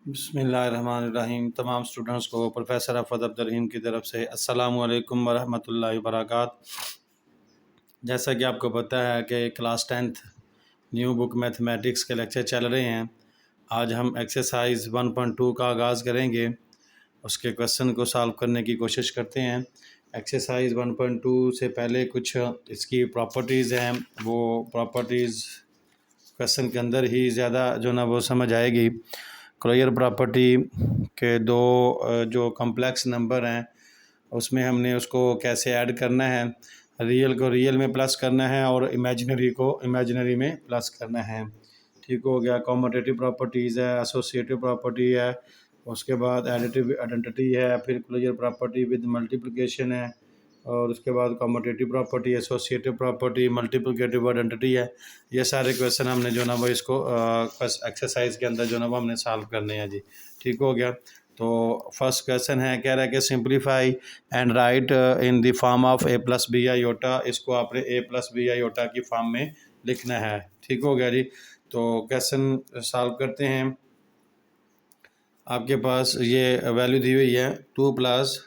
बिस्मिल्लाहिर्रहमानिर्रहीम। तमाम स्टूडेंट्स को प्रोफेसर अफ़द अब्दुल की तरफ से अस्सलामु अलैकुम वरहमतुल्लाहि वबरकातुहू। जैसा कि आपको पता है कि class 10th new book mathematics के लेक्चर चल रहे हैं। आज हम एक्सरसाइज 1.2 का आगाज़ करेंगे। उसके क्वेश्चन को सॉल्व करने की कोशिश करते हैं। एक्सरसाइज 1.2 से पहले कुछ इसकी प्रॉपर्टीज़ हैं, वो प्रॉपर्टीज़ क्वेश्चन के अंदर ही ज़्यादा जो ना वो समझ आएगी। क्लोजर प्रॉपर्टी के दो जो कॉम्प्लेक्स नंबर हैं उसमें हमने उसको कैसे ऐड करना है, रियल को रियल में प्लस करना है और इमेजिनरी को इमेजिनरी में प्लस करना है। ठीक हो गया। कॉम्यूटेटिव प्रॉपर्टीज़ है, एसोसिएटिव प्रॉपर्टी है, उसके बाद एडिटिव आइडेंटिटी है, फिर क्लोजर प्रॉपर्टी विद मल्टीप्लिकेशन है, और उसके बाद commutative property, associative property, multiplicative identity है। ये सारे क्वेश्चन हमने जो ना वो इसको एक्सरसाइज के अंदर जो ना वो हमने सॉल्व करने हैं जी। ठीक हो गया। तो फर्स्ट क्वेश्चन है, कह रहा है कि simplify and write in the form of a plus B iota. इसको आपने ए प्लस बी आयोटा की फॉर्म में लिखना है। ठीक हो गया जी। तो क्वेश्चन सॉल्व करते हैं। आपके पास ये वैल्यू दी हुई है 2 +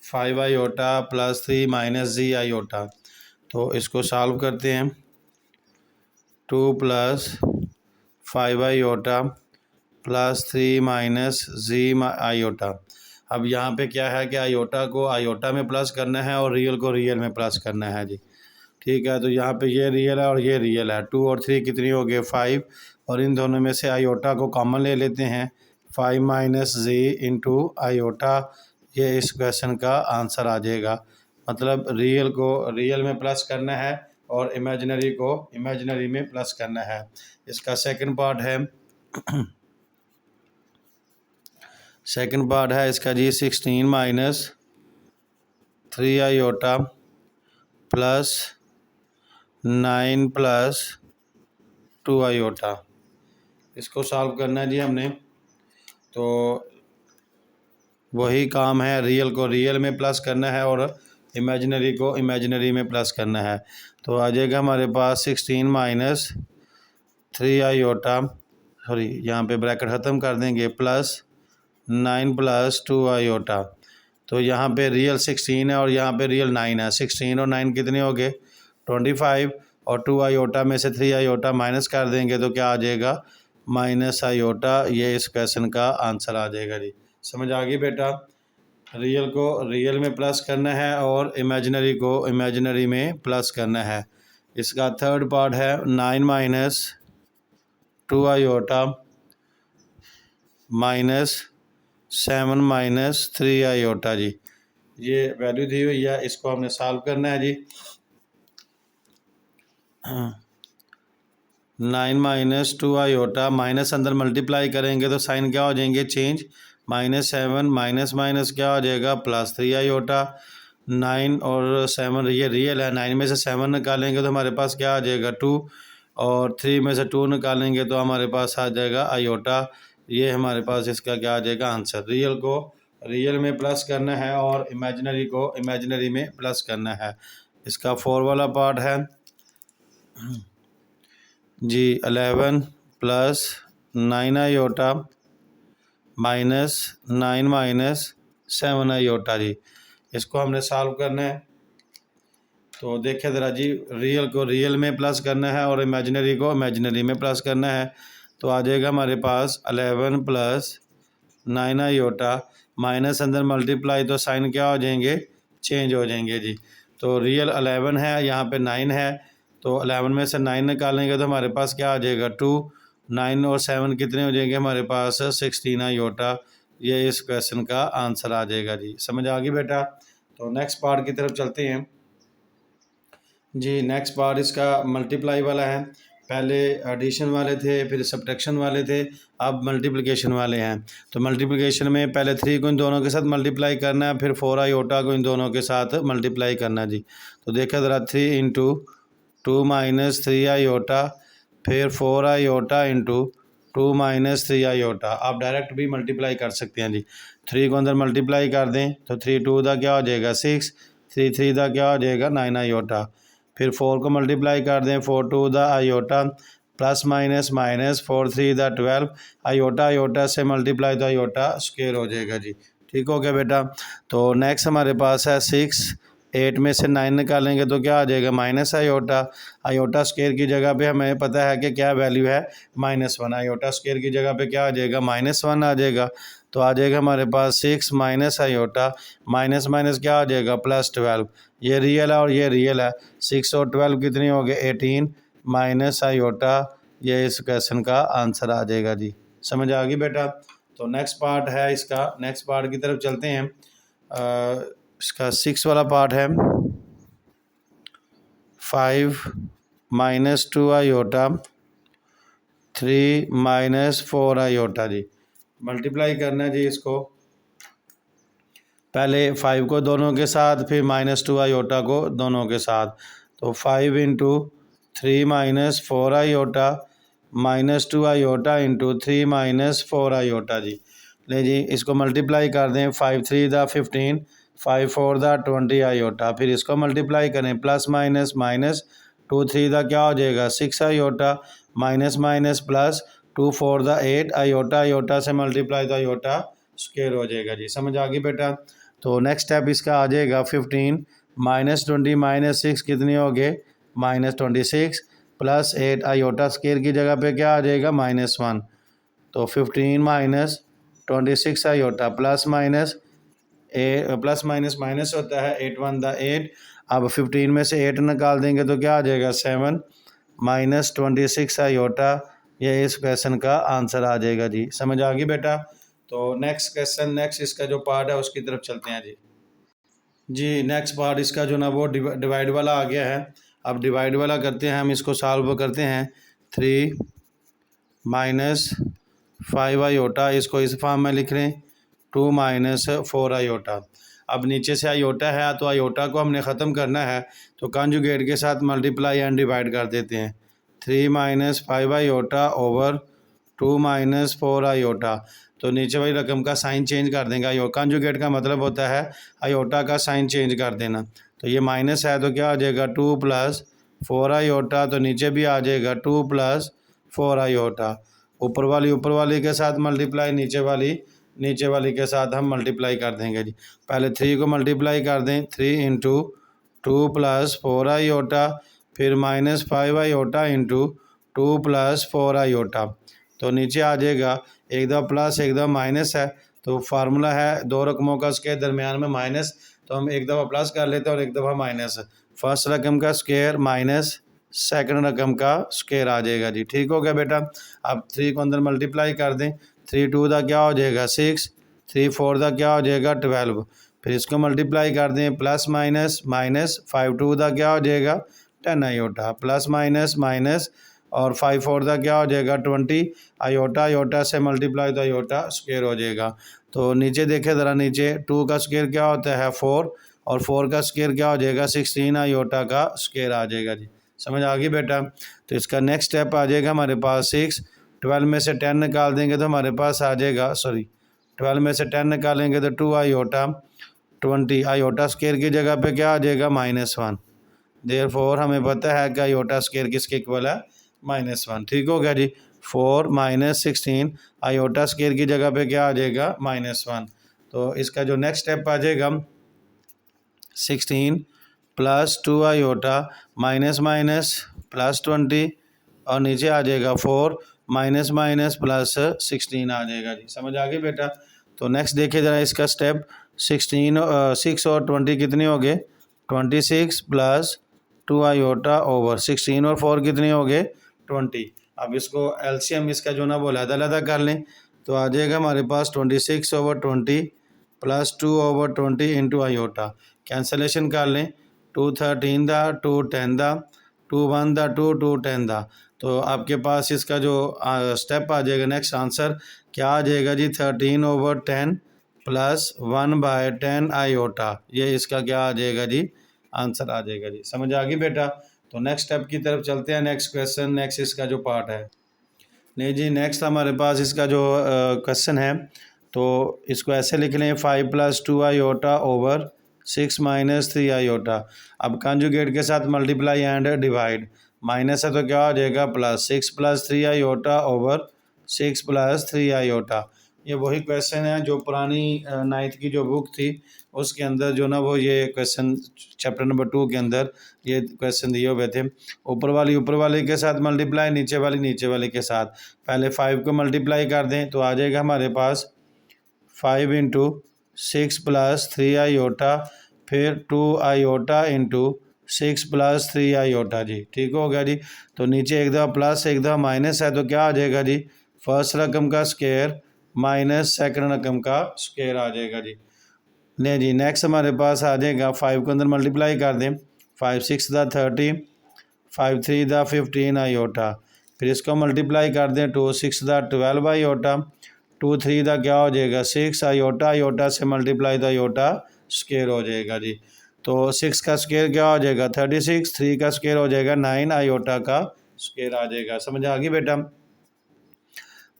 5 आयोटा + 3 - z आयोटा। तो इसको सॉल्व करते हैं। 2 + 5 आयोटा + 3 - z आयोटा। अब यहाँ पे क्या है कि आयोटा को आयोटा में प्लस करना है और रियल को रियल में प्लस करना है जी। ठीक है। तो यहाँ पे ये रियल है और ये रियल है। 2 और 3 कितनी हो गई 5, और इन दोनों में से आयोटा को कॉमन ले लेते हैं। 5 - z इंटू आयोटा, ये इस क्वेश्चन का आंसर आ जाएगा। मतलब रियल को रियल में प्लस करना है और इमेजिनरी को इमेजिनरी में प्लस करना है। इसका सेकंड पार्ट है इसका जी 16 - 3 आयोटा + 9 + 2 आयोटा। इसको सॉल्व करना है जी हमने। तो वही काम है, रियल को रियल में प्लस करना है और इमेजिनरी को इमेजिनरी में प्लस करना है। तो आ जाएगा हमारे पास 16 - 3 आयोटा, सॉरी यहाँ पे ब्रैकेट ख़त्म कर देंगे, + 9 + 2 आयोटा। तो यहाँ पे रियल 16 है और यहाँ पे रियल 9 है। 16 और 9 कितने हो गए 25, और 2 आयोटा में से 3 आयोटा माइनस कर देंगे तो क्या आ जाएगा - आयोटा। ये इस क्वेश्चन का आंसर आ जाएगा जी। समझ आ गई बेटा। रियल को रियल में प्लस करना है और इमेजिनरी को इमेजिनरी में प्लस करना है। इसका थर्ड पार्ट है 9 - 2 आयोटा -7 - 3 आयोटा जी। ये वैल्यू दी हुई है, इसको हमने सॉल्व करना है जी। 9 - 2 आयोटा, माइनस अंदर मल्टीप्लाई करेंगे तो साइन क्या हो जाएंगे चेंज, -7 माइनस क्या हो जाएगा +3 आयोटा। 9 और 7 ये रियल है, 9 में से 7 निकालेंगे तो हमारे पास क्या आ जाएगा 2, और 3 में से 2 निकालेंगे तो हमारे पास आ जाएगा आयोटा। ये हमारे पास इसका क्या आ जाएगा आंसर। रियल को रियल में प्लस करना है और इमेजिनरी को इमेजिनरी में प्लस करना है। इसका 4 वाला पार्ट है जी 11 + 9 आयोटा -9 - 7 आयोटा जी। इसको हमने सॉल्व करना है। तो देखिए ज़रा जी, रियल को रियल में प्लस करना है और इमेजिनरी को इमेजिनरी में प्लस करना है। तो आ जाएगा हमारे पास 11 + 9 आयोटा, माइनस अंदर मल्टीप्लाई तो साइन क्या हो जाएंगे चेंज हो जाएंगे जी। तो रियल 11 है, यहाँ पे 9 है, तो 11 में से 9 निकालेंगे तो हमारे पास क्या आ जाएगा 2। 9 और 7 कितने हो जाएंगे हमारे पास 16 आयोटा। ये इस क्वेश्चन का आंसर आ जाएगा जी। समझ आ गई बेटा। तो नेक्स्ट पार्ट की तरफ चलते हैं जी। नेक्स्ट पार्ट इसका मल्टीप्लाई वाला है। पहले एडिशन वाले थे, फिर सब्ट्रैक्शन वाले थे, अब मल्टीप्लिकेशन वाले हैं। तो मल्टीप्लिकेशन में पहले 3 को इन दोनों के साथ मल्टीप्लाई करना है, फिर 4 आयोटा को इन दोनों के साथ मल्टीप्लाई करना है जी। तो देखा ज़रा 3 × 2 - 3 आयोटा, फिर 4 आयोटा इंटू 2 - 3 आयोटा। आप डायरेक्ट भी मल्टीप्लाई कर सकते हैं जी। 3 को अंदर मल्टीप्लाई कर दें तो 3 2 का क्या हो जाएगा 6, 3 3 का क्या हो जाएगा 9 आयोटा। फिर 4 को मल्टीप्लाई कर दें 4 2 iota, plus minus minus 4 3 the 12, iota iota से मल्टीप्लाई तो आयोटा स्क्वायर हो जाएगा जी। ठीक हो गया बेटा। तो नेक्स्ट हमारे पास है 6, 8 में से 9 निकालेंगे तो क्या आ जाएगा माइनस आयोटा। आयोटा स्क्वायर की जगह पे हमें पता है कि क्या वैल्यू है -1, आयोटा स्क्वायर की जगह पे क्या आ जाएगा -1 आ जाएगा। तो आ जाएगा हमारे पास 6 माइनस आयोटा, माइनस माइनस क्या आ जाएगा +12। ये रियल है और ये रियल है। 6 और 12 कितनी हो गए 18 माइनस आयोटा, ये इस क्वेश्चन का आंसर आ जाएगा जी। समझ आ गई बेटा। तो नेक्स्ट पार्ट है इसका, नेक्स्ट पार्ट की तरफ चलते हैं। इसका 6 वाला पार्ट है 5 माइनस 2 आयोटा 3 माइनस 4 आयोटा जी। मल्टीप्लाई करना है जी इसको, पहले 5 को दोनों के साथ, फिर -2 आयोटा को दोनों के साथ। तो 5 into 3 minus 4 iota -2 iota into 3 minus 4 iota जी। ले जी इसको मल्टीप्लाई कर दें, 5 3 दा 15, 5 4 दा 20 आयोटा। फिर इसको मल्टीप्लाई करें, प्लस माइनस माइनस 2 3 दा क्या हो जाएगा 6 आयोटा, माइनस माइनस प्लस 2 4 दा 8 आयोटा, आयोटा से मल्टीप्लाई तो आयोटा स्क्वायर हो जाएगा जी। समझ आ गई बेटा। तो नेक्स्ट स्टेप इसका आ जाएगा 15 -20 -6 कितनी हो गए -26 प्लस 8 आयोटा स्क्वायर की जगह पे क्या आ जाएगा -1। तो 15 minus 26 iota plus minus plus minus minus होता है 8 1 द 8। अब 15 में से 8 निकाल देंगे तो क्या आ जाएगा 7 माइनस 26 आयोटा, ये इस क्वेश्चन का आंसर आ जाएगा जी। समझ आ गई बेटा। तो नेक्स्ट क्वेश्चन, नेक्स्ट इसका जो पार्ट है उसकी तरफ चलते हैं जी। जी नेक्स्ट पार्ट इसका जो ना वो डिवाइड वाला आ गया है। अब डिवाइड वाला करते हैं हम, इसको सॉल्व करते हैं। 3 माइनस 5 आयोटा, इसको इस फॉर्म में लिख रहे हैं 2 माइनस 4 आयोटा। अब नीचे से आयोटा है तो आयोटा को हमने ख़त्म करना है, तो कॉन्जुगेट के साथ मल्टीप्लाई एंड डिवाइड कर देते हैं। 3 minus 5 iota over 2 minus 4 iota. तो नीचे वाली रकम का साइन चेंज कर देंगे। कॉन्जुगेट का मतलब होता है आयोटा का साइन चेंज कर देना। तो ये माइनस है तो क्या आ जाएगा 2 प्लस 4 आयोटा, तो नीचे भी आ जाएगा 2 प्लस 4 आयोटा। ऊपर वाली के साथ मल्टीप्लाई, नीचे वाली के साथ हम मल्टीप्लाई कर देंगे जी। पहले 3 को मल्टीप्लाई कर दें, 3 इंटू 2 प्लस 4 आयोटा, फिर -5 आयोटा इंटू 2 प्लस 4 आयोटा। तो नीचे आ जाएगा, एक दफ़ा प्लस एक दफ़ा माइनस है, तो फार्मूला है दो रकमों का उसके दरमियान में माइनस, तो हम एक दफ़ा प्लस कर लेते हैं और एक दफ़ा माइनस। फर्स्ट रकम का स्क्वायर माइनस सेकंड रकम का स्क्वायर आ जाएगा जी। ठीक हो गया बेटा। अब 3 को अंदर मल्टीप्लाई कर दें, 3 2 का क्या हो जाएगा 6, 3 4 का क्या हो जाएगा 12। फिर इसको मल्टीप्लाई कर दें, प्लस माइनस माइनस 5 2 का क्या हो जाएगा 10 आयोटा, प्लस माइनस माइनस और 5 4 का क्या हो जाएगा 20 आयोटा, आयोटा से मल्टीप्लाई तो आयोटा स्क्वायर हो जाएगा। तो नीचे देखे ज़रा, नीचे 2 का स्क्वायर क्या होता है 4, और 4 का स्क्वायर क्या हो जाएगा 16 आयोटा का स्क्वायर आ जाएगा जी। समझ आ गई बेटा। तो इसका नेक्स्ट स्टेप आ जाएगा हमारे पास 6, 12 में से 10 निकाल देंगे तो हमारे पास आ जाएगा 12 में से 10 निकालेंगे तो 2 आयोटा 20, आयोटा स्क्वायर की जगह पे क्या आ जाएगा -1। देयरफॉर हमें पता है कि आयोटा स्क्वायर किसके इक्वल है -1। ठीक हो गया जी। 4 माइनस 16 आयोटा स्क्वायर की जगह पे क्या आ जाएगा -1। तो इसका जो नेक्स्ट स्टेप आ जाएगा 16 plus 2 iota minus minus plus 20, और नीचे आ जाएगा 4 माइनस माइनस प्लस 16 आ जाएगा जी। समझ आ गई बेटा। तो नेक्स्ट देखिए ज़रा इसका स्टेप, 6 और 20 कितने हो गए 26 प्लस 2 आयोटा ओवर 16 और 4 कितने हो गए 20। अब इसको एलसीएम इसका जो ना वो अलग कर लें, तो आ जाएगा हमारे पास 26 over 20 plus 2 over 20 into iota. Cancellation कर लें, 2 13 दा 2 10 दा 2 1 दा 2 2 10 दा। तो आपके पास इसका जो स्टेप आ जाएगा नेक्स्ट आंसर क्या आ जाएगा जी 13 ओवर 10 प्लस 1/10 आयोटा, ये इसका क्या आ जाएगा जी आंसर आ जाएगा जी। समझ आ गई बेटा। तो नेक्स्ट स्टेप की तरफ चलते हैं, नेक्स्ट क्वेश्चन, नेक्स्ट इसका जो पार्ट है। नहीं जी नेक्स्ट हमारे पास इसका जो क्वेश्चन है, तो इसको ऐसे लिख लें 5 + 2 आयोटा ओवर 6 - 3 आयोटा। अब कॉन्जुगेट के साथ मल्टीप्लाई एंड डिवाइड, माइनस है तो क्या हो जाएगा प्लस, 6 + 3 आयोटा ओवर 6 + 3 आयोटा। ये वही क्वेश्चन है जो पुरानी 9th की जो बुक थी उसके अंदर जो ना वो ये क्वेश्चन चैप्टर नंबर 2 के अंदर ये क्वेश्चन दिए हुए थे। ऊपर वाले के साथ मल्टीप्लाई, नीचे वाले के साथ। पहले 5 को मल्टीप्लाई कर दें तो आ जाएगा हमारे पास 5 × 6 + 3 आयोटा, फिर 2 आयोटा × 6 + 3 आयोटा जी। ठीक हो गया जी। तो नीचे एक दफ़ा प्लस एक दफ़ा माइनस है तो क्या आ जाएगा जी, फर्स्ट रकम का स्क्वायर माइनस सेकंड रकम का स्क्वायर आ जाएगा जी। नहीं जी, नेक्स्ट हमारे पास आ जाएगा 5 को अंदर मल्टीप्लाई कर दें, 5 × 6 = 30, 5 × 3 = 15 आयोटा। फिर इसको मल्टीप्लाई कर दें, 2 × 6 = 12 आयोटा, 2 × 3 क्या हो जाएगा 6 आयोटा, आयोटा से मल्टीप्लाई तो आयोटा स्क्वायर हो जाएगा जी। तो 6 का स्क्वायर क्या हो जाएगा 36, 3 का स्क्वायर हो जाएगा 9, आयोटा का स्क्वायर आ जाएगा। समझ आ गई बेटा।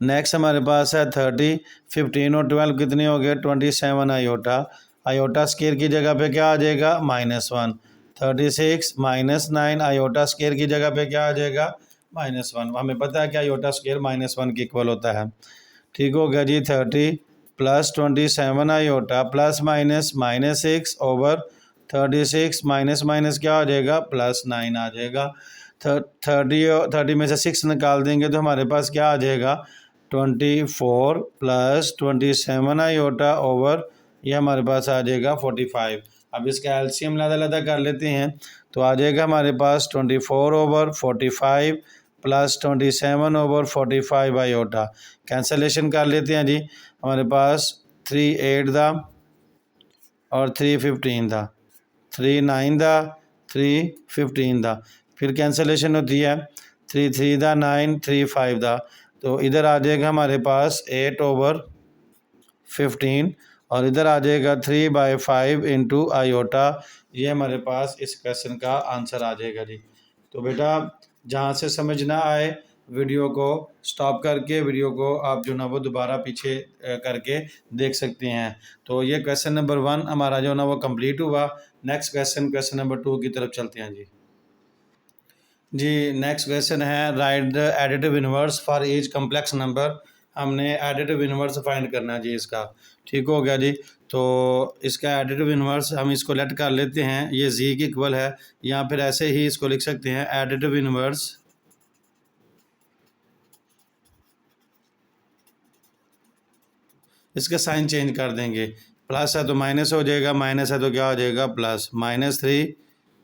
नेक्स्ट हमारे पास है 30, 15 और 12 कितने हो गए 27 आयोटा। आयोटा स्क्वायर की जगह पे क्या आ जाएगा -1, 36 -9 आयोटा स्क्वायर की जगह पे क्या आ जाएगा -1। हमें पता है कि आयोटा स्क्वायर -1 के इक्वल होता है। ठीक हो गया जी। 30 + 27 iota plus minus -6 over 36 minus क्या आ जाएगा +9 आ जाएगा। 30 में से 6 निकाल देंगे तो हमारे पास क्या आ जाएगा 24 + 27 आयोटा ओवर ये हमारे पास आ जाएगा 45। अब इसका एलसीएम लदा कर लेते हैं तो आ जाएगा हमारे पास 24 ओवर 45 + 27 ओवर 45 आयोटा। कैंसलेशन कर लेते हैं जी। हमारे पास 3 8 था और 3 15 था, 3 9 था, 3 15 था। फिर कैंसलेशन होती है 3 3 था, 9 3 5 था। तो इधर आ जाएगा हमारे पास 8 ओवर 15 और इधर आ जाएगा 3/5 × आयोटा। ये हमारे पास इस क्वेश्चन का आंसर आ जाएगा जी। तो बेटा जहाँ से समझ ना आए वीडियो को स्टॉप करके वीडियो को आप जो ना वो दोबारा पीछे करके देख सकते हैं। तो ये क्वेश्चन नंबर 1 हमारा जो ना वो कंप्लीट हुआ। नेक्स्ट क्वेश्चन नंबर 2 की तरफ चलते हैं जी। जी नेक्स्ट क्वेश्चन है right the additive inverse for each complex number. हमने एडिटिव इनवर्स फाइंड करना है जी इसका। ठीक हो गया जी। तो इसका एडिटिव इनवर्स हम इसको लेट कर लेते हैं, ये जी के इक्वल है, या फिर ऐसे ही इसको लिख सकते हैं एडिटिव इनवर्स इसका साइन चेंज कर देंगे। प्लस है तो माइनस हो जाएगा, माइनस है तो क्या हो जाएगा प्लस, -3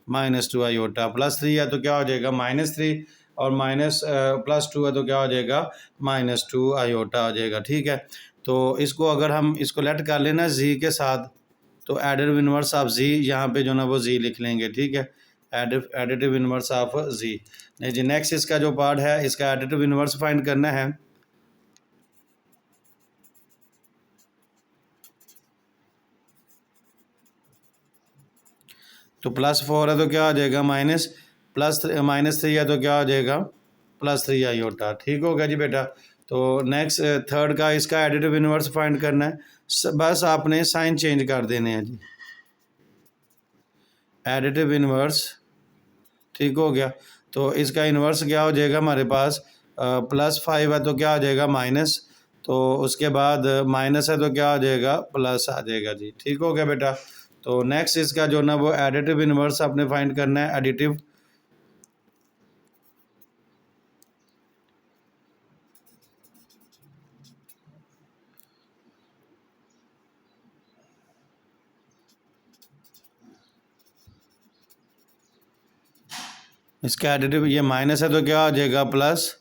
-2 आयोटा। +3 है तो क्या हो जाएगा -3 और +2 है तो क्या हो जाएगा -2 आयोटा आ जाएगा। ठीक है। तो इसको अगर हम इसको लेट कर लेना जी के साथ तो एडिटिव इनवर्स ऑफ जी यहाँ पे जो ना वो जी लिख लेंगे। ठीक है, एडिटिव इनवर्स ऑफ जी। नहीं जी, नेक्स्ट इसका जो पार्ट है इसका एडिटिव इनवर्स फाइंड करना है। तो +4 है तो क्या आ जाएगा -3 है तो क्या आ जाएगा +3 आयोटा। ठीक हो गया जी बेटा। तो नेक्स्ट थर्ड का इसका एडिटिव इनवर्स फाइंड करना है, बस आपने साइन चेंज कर देने हैं जी। एडिटिव इनवर्स ठीक हो गया। तो इसका इन्वर्स क्या हो जाएगा हमारे पास +5 है तो क्या आ जाएगा माइनस, तो उसके बाद माइनस है तो क्या आ जाएगा प्लस आ जाएगा जी। ठीक हो गया बेटा। तो नेक्स्ट इसका जो ना वो एडिटिव इनवर्स आपने फाइंड करना है एडिटिव। इसका एडिटिव ये माइनस है तो क्या आ जाएगा प्लस,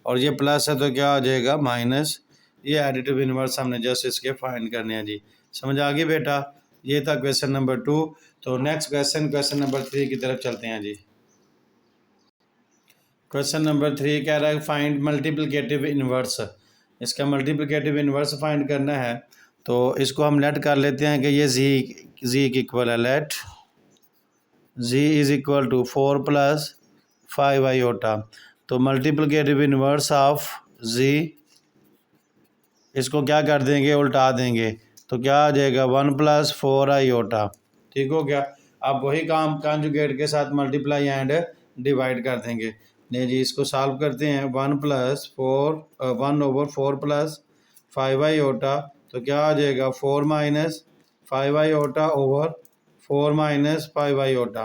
और ये प्लस है तो क्या आ जाएगा माइनस। ये एडिटिव इनवर्स हमने जस्ट इसके फाइंड करने हैं जी। समझ आ गई बेटा। ये था क्वेश्चन नंबर 2। तो नेक्स्ट क्वेश्चन नंबर 3 की तरफ चलते हैं जी। क्वेश्चन नंबर 3 कह रहा है फाइंड मल्टीप्लिकेटिव इनवर्स। इसका मल्टीप्लिकेटिव इनवर्स फाइंड करना है। तो इसको हम लेट कर लेते हैं कि ये जी की इक्वल है। Let z is equal to 4 + 5 iota. तो मल्टीप्लिकेटिव इनवर्स ऑफ जी, इसको क्या कर देंगे उल्टा देंगे तो क्या आ जाएगा 1 + 4 आयोटा। ठीक हो गया। अब वही काम कॉन्जुगेट के साथ मल्टीप्लाई एंड डिवाइड कर देंगे। नहीं जी, इसको सॉल्व करते हैं। 1 प्लस 5 आयोटा, तो क्या आ जाएगा 4 minus 5 iota over 4 minus 5 iota.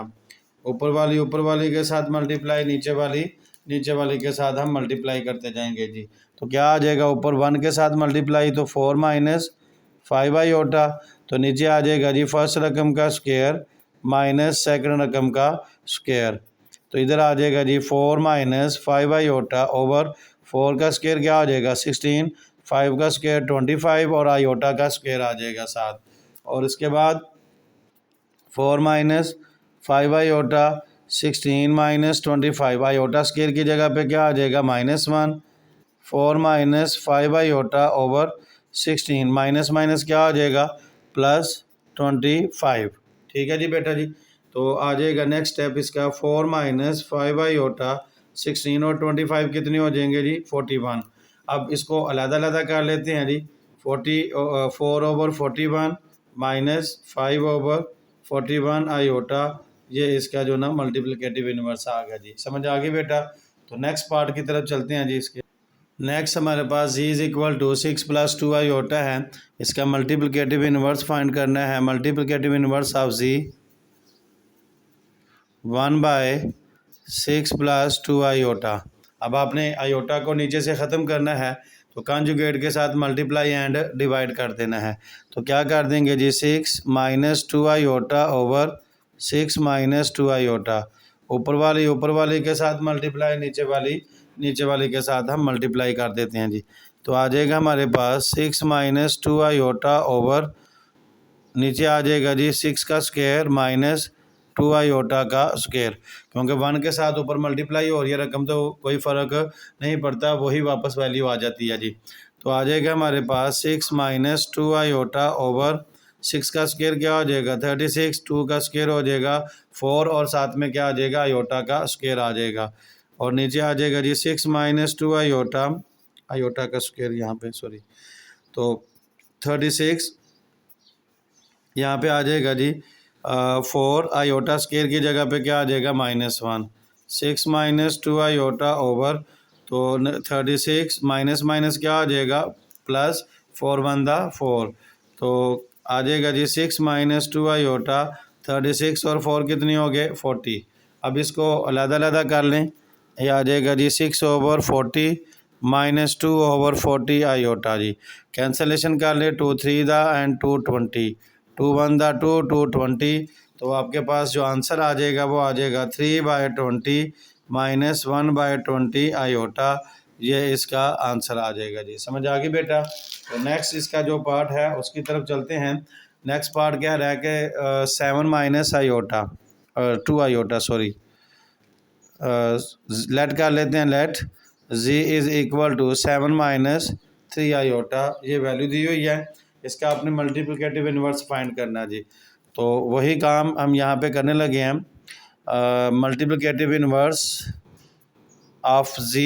ऊपर वाली के साथ मल्टीप्लाई, नीचे वाली के साथ हम मल्टीप्लाई करते जाएंगे जी। तो क्या आ जाएगा, ऊपर 1 के साथ मल्टीप्लाई तो 4 माइनस 5 आयोटा, तो नीचे आ जाएगा जी फर्स्ट रकम का स्क्वायर माइनस सेकंड रकम का स्क्वायर। तो इधर आ जाएगा जी 4 माइनस 5 आयोटा ओवर 4 का स्क्वायर क्या आ जाएगा 16, 5 का स्क्वायर 25 और आयोटा का स्क्वायर आ जाएगा 7। और इसके बाद 4 minus 5 iota 16 minus 25, iota square की जगह पे क्या आ जाएगा -1। 4 minus 5 iota over 16, minus minus क्या आ जाएगा +25। ठीक है जी बेटा जी। तो आ जाएगा नेक्स्ट स्टेप इसका 4 माइनस 5 आयोटा 16 और 25 कितने हो जाएंगे जी 41। अब इसको अलग-अलग कर लेते हैं जी। 4 ओवर 41 माइनस 5 ओवर 41 आयोटा, ये इसका जो ना मल्टीप्लिकेटिव इन्वर्स आ गया जी। समझ आ गई बेटा। तो नेक्स्ट पार्ट की तरफ चलते हैं जी। इसके नेक्स्ट हमारे पास z is equal to 6 plus 2 iota है। इसका मल्टीप्लिकेटिव इन्वर्स फाइंड करना है। Multiplicative inverse of z 1/6 plus 2 iota. अब आपने आयोटा को नीचे से ख़त्म करना है, तो कॉन्जुगेट के साथ मल्टीप्लाई एंड डिवाइड कर देना है। तो क्या कर देंगे जी 6 minus 2 iota over 6 minus 2 iota. ऊपर वाली के साथ मल्टीप्लाई, नीचे वाली के साथ हम मल्टीप्लाई कर देते हैं जी। तो आ जाएगा हमारे पास 6 माइनस 2 आयोटा ओवर, नीचे आ जाएगा जी 6 का स्क्वायर माइनस 2 आयोटा का स्क्वायर। क्योंकि 1 के साथ ऊपर मल्टीप्लाई हो रही है रकम, तो कोई फ़र्क नहीं पड़ता, वही वापस वैल्यू आ जाती है जी। तो आ जाएगा हमारे पास 6 माइनस 2 आयोटा ओवर 6 का स्क्वायर क्या हो जाएगा 36, 2 का स्क्वायर हो जाएगा 4 और साथ में क्या आ जाएगा आयोटा का स्क्वायर आ जाएगा। और नीचे आ जाएगा जी 6 माइनस 2 आयोटा का स्क्वायर यहाँ पे सॉरी, तो 36 यहाँ पे आ जाएगा जी 4 आयोटा स्क्वायर की जगह पे क्या आ जाएगा -1। 6 माइनस 2 आयोटा ओवर, तो 36 माइनस माइनस क्या आ जाएगा प्लस 4 1 4, तो आ जाएगा जी 6 माइनस 2 आयोटा। 36 और 4 कितनी हो गए 40। अब इसको अलग-अलग कर लें। ये आ जाएगा जी 6 ओवर 40 माइनस 2 ओवर 40 आयोटा जी। कैंसलेशन कर ले 2 3 एंड 2 20, 2 1 2 2 20। तो आपके पास जो आंसर आ जाएगा वो आ जाएगा 3/20 माइनस 1/20 आयोटा। ये इसका आंसर आ जाएगा जी। समझ आ गई बेटा। तो नेक्स्ट इसका जो पार्ट है उसकी तरफ चलते हैं। नेक्स्ट पार्ट क्या रह के 7 minus iota 2 iota sorry, let कर लेते हैं। Let z is equal to 7 minus 3 iota, ये वैल्यू दी हुई है। इसका आपने मल्टीप्लिकेटिव इन्वर्स फाइंड करना है जी। तो वही काम हम यहाँ पे करने लगे हैं। Multiplicative inverse of z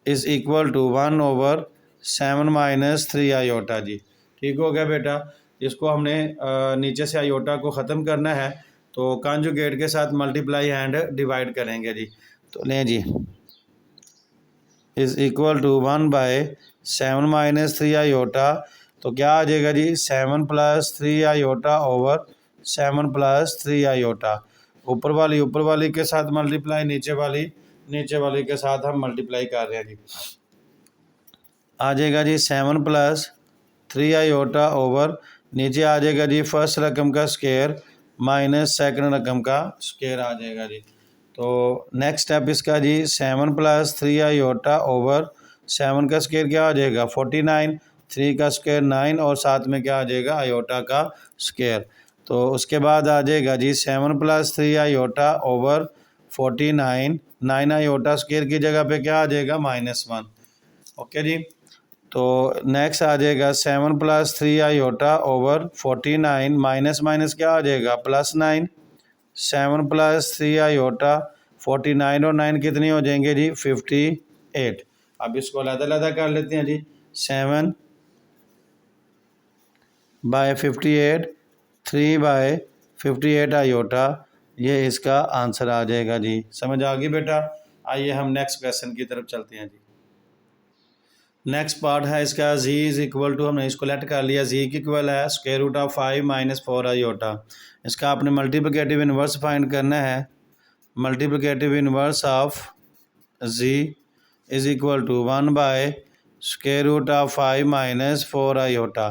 is equal to 1 over 7 minus 3 iota जी। ठीक हो गया बेटा। इसको हमने नीचे से आयोटा को ख़त्म करना है, तो कॉन्जुगेट के साथ मल्टीप्लाई एंड डिवाइड करेंगे जी। तो लें जी is equal to 1/7 minus 3 iota, तो क्या आ जाएगा जी 7 plus 3 iota over 7 plus 3 iota. ऊपर वाली के साथ मल्टीप्लाई, नीचे वाली के साथ हम मल्टीप्लाई कर रहे हैं जी। आ जाएगा जी 7 प्लस 3 आयोटा ओवर, नीचे आ जाएगा जी फर्स्ट रकम का स्क्वायर माइनस सेकंड रकम का स्क्वायर आ जाएगा जी। तो नेक्स्ट स्टेप इसका जी 7 प्लस 3 आयोटा ओवर 7 का स्क्वायर क्या आ जाएगा 49, 3 का स्क्वायर 9 और साथ में क्या आ जाएगा आयोटा का स्क्वायर। तो उसके बाद आ जाएगा जी 7 plus 3 iota over 49, 9 iota square की जगह पे क्या आ जाएगा -1। ओके जी। तो नेक्स्ट आ जाएगा 7 plus 3 iota over 49, minus minus क्या आ जाएगा +9। 7 प्लस 3 आयोटा, 49 और 9 कितनी हो जाएंगे जी 58। अब इसको अलग-अलग कर लेते हैं जी। 7/58, 3/58 आयोटा ये इसका आंसर आ जाएगा जी। समझ आ गई बेटा। आइए हम नेक्स्ट क्वेश्चन की तरफ चलते हैं जी। नेक्स्ट पार्ट है इसका z इज इक्वल टू, हमने इसको लेट कर लिया, z की इक्वल है square root of 5 minus 4 iota. इसका आपने मल्टीप्लिकेटिव इन्वर्स फाइंड करना है। Multiplicative inverse of z is equal to 1 by square root of 5 minus 4 iota.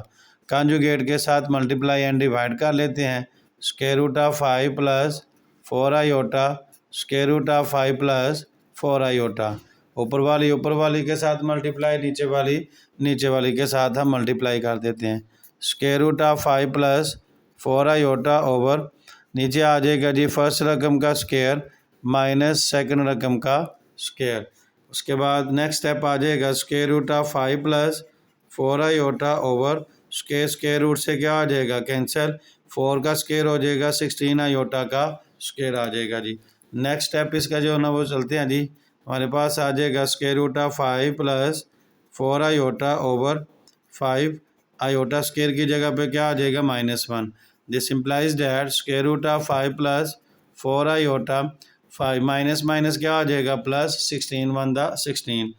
Conjugate के साथ मल्टीप्लाई एंड डिवाइड कर लेते हैं। Square root of 5 plus 4 iota, square root of 5 plus 4 iota. ऊपर वाली के साथ मल्टीप्लाई, नीचे वाली के साथ हम मल्टीप्लाई कर देते हैं। Square root of 5 plus 4 iota over, नीचे आ जाएगा जी फर्स्ट रकम का स्क्वायर माइनस सेकंड रकम का स्क्वायर। उसके बाद नेक्स्ट स्टेप आ जाएगा square root of 5 plus 4 iota over square root से क्या आ जाएगा कैंसिल, 4 का स्क्वायर हो जाएगा 16 आयोटा का स्क्वायर आ जाएगा जी। नेक्स्ट स्टेप इसका जो है ना वो चलते हैं जी। हमारे पास आ जाएगा square root of 5 plus 4 iota over 5 iota square की जगह पे क्या आ जाएगा -1। This implies that square root of 5 plus 4 iota 5 minus minus क्या आ जाएगा प्लस 16 1 दा 16।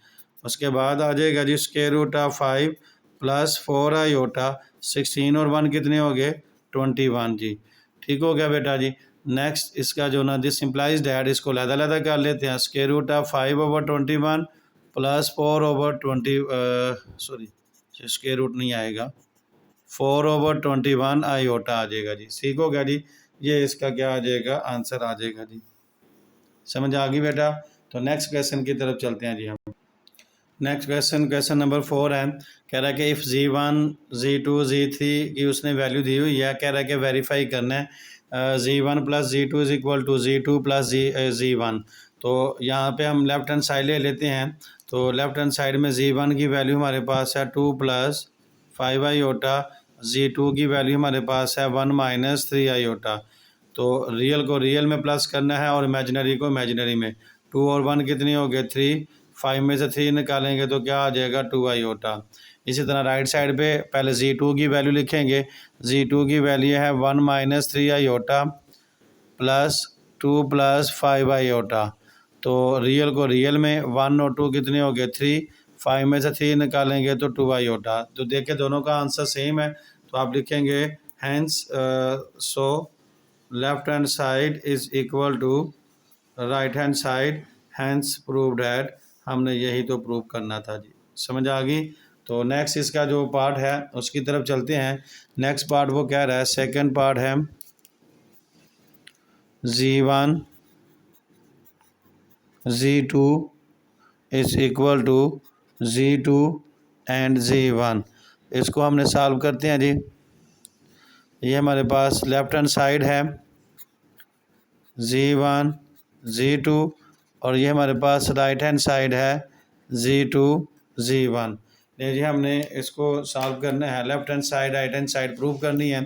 उसके बाद आ जाएगा जी square root of 5 plus 4 iota 16 और 1 कितने हो गए 21 जी। ठीक हो गया बेटा जी। नेक्स्ट इसका जो ना दिस इम्प्लाइज डैट, इसको लहदा कर लेते हैं। Square root of 5 over 21 plus 4 over 20 sorry square root नहीं आएगा, 4 ओवर 21 आयोटा आ जाएगा जी। ठीक हो गया जी। ये इसका क्या आ जाएगा आंसर आ जाएगा जी। समझ आ गई बेटा। तो नेक्स्ट क्वेश्चन की तरफ चलते हैं जी हम। नेक्स्ट क्वेश्चन नंबर 4 है। कह रहा है कि इफ़ Z1 Z2 Z3 की उसने वैल्यू दी हुई है, कह रहा है कि वेरीफाई करना है Z1 plus Z2 is equal to Z2 plus Z1। तो यहाँ पे हम लेफ्ट हैंड साइड ले लेते हैं। तो लेफ्ट हैंड साइड में Z1 की वैल्यू हमारे पास है 2 प्लस 5 आयोटा, Z2 की वैल्यू हमारे पास है 1 माइनस 3 आयोटा। तो रियल को रियल में प्लस करना है और इमेजिनरी को इमेजिनरी में। 2 और 1 कितनी हो गए 3, 5 में से 3 निकालेंगे तो क्या आ जाएगा 2 आयोटा। इसी तरह राइट साइड पे पहले Z2 की वैल्यू लिखेंगे। Z2 की वैल्यू है 1 minus 3 iota plus 2 plus 5 iota. तो रियल को रियल में 1 और 2 कितने हो गए 3, 5 में से 3 निकालेंगे तो 2 आयोटा। तो देखिए दोनों का आंसर सेम है, तो आप लिखेंगे hence so left hand side is equal to right hand side, hence prove that. हमने यही तो प्रूव करना था जी। समझ आ गई। तो नेक्स्ट इसका जो पार्ट है उसकी तरफ चलते हैं। नेक्स्ट पार्ट वो कह रहा है, सेकंड पार्ट है Z1 Z2 is equal to Z2 and Z1। इसको हमने सॉल्व करते हैं जी। ये हमारे पास लेफ्ट हैंड साइड है Z1 Z2 और ये हमारे पास राइट हैंड साइड है Z2 Z1। ये जी हमने इसको सॉल्व करना है, left hand side right hand side prove करनी है।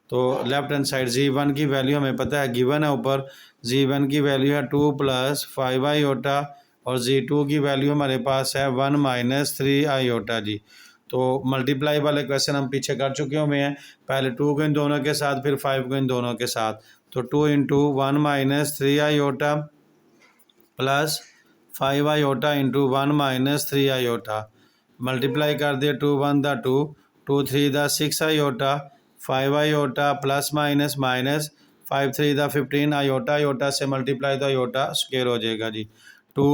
तो लेफ्ट हैंड साइड Z1 की वैल्यू हमें पता है गिवन है ऊपर, Z1 की वैल्यू है 2 प्लस 5 आयोटा और Z2 की वैल्यू हमारे पास है 1 माइनस 3 आयोटा जी। तो मल्टीप्लाई वाले क्वेश्चन हम पीछे कर चुके हुए हैं, पहले 2 को इन दोनों के साथ फिर 5 को इन दोनों के साथ। तो 2 into 1 minus 3 iota plus 5 iota into 1 minus 3 iota, multiply कर दिए 2 1 the 2, 2 3 the 6 iota, 5 iota plus minus minus 5 3 the 15 iota, iota से मल्टीप्लाई तो आयोटा स्क्वायर हो जाएगा जी। 2